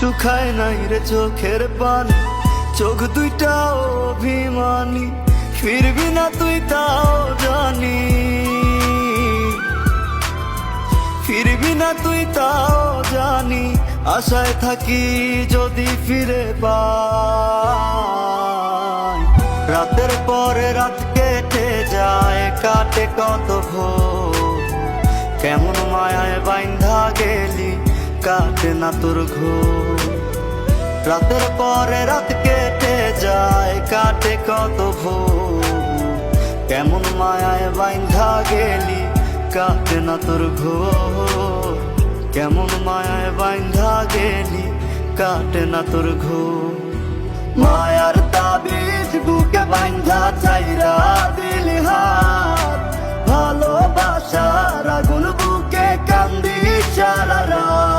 শুকায় নাই রে চোখের পানি, চোখ দুইটা অভিমানী, ফিরবি না তুই তাও জানি, ফিরবি না তুই তাও জানি। আশায় থাকি যদি ফিরে পাই, রাতের পরে রাত কেটে যায়, কাটে কত ভোর, কেমন মায়ায় বাইন্ধা গেলি, কাটে না তোর ঘোর। রাতের পরে রাত কেটে যায়, কাটে কত ভোর, কেমন মায়ায় বাইন্ধা গেলি, কাটে না তোর ঘোর, কেমন মায়ায় বাইন্ধা গেলি, কাটে না তোর ঘোর। মায়ার তাবিজ বুকে বাইন্ধা চাইরা দিলি হাত, ভালোবাসার আগুন বুকে কান্দি সারা রাত।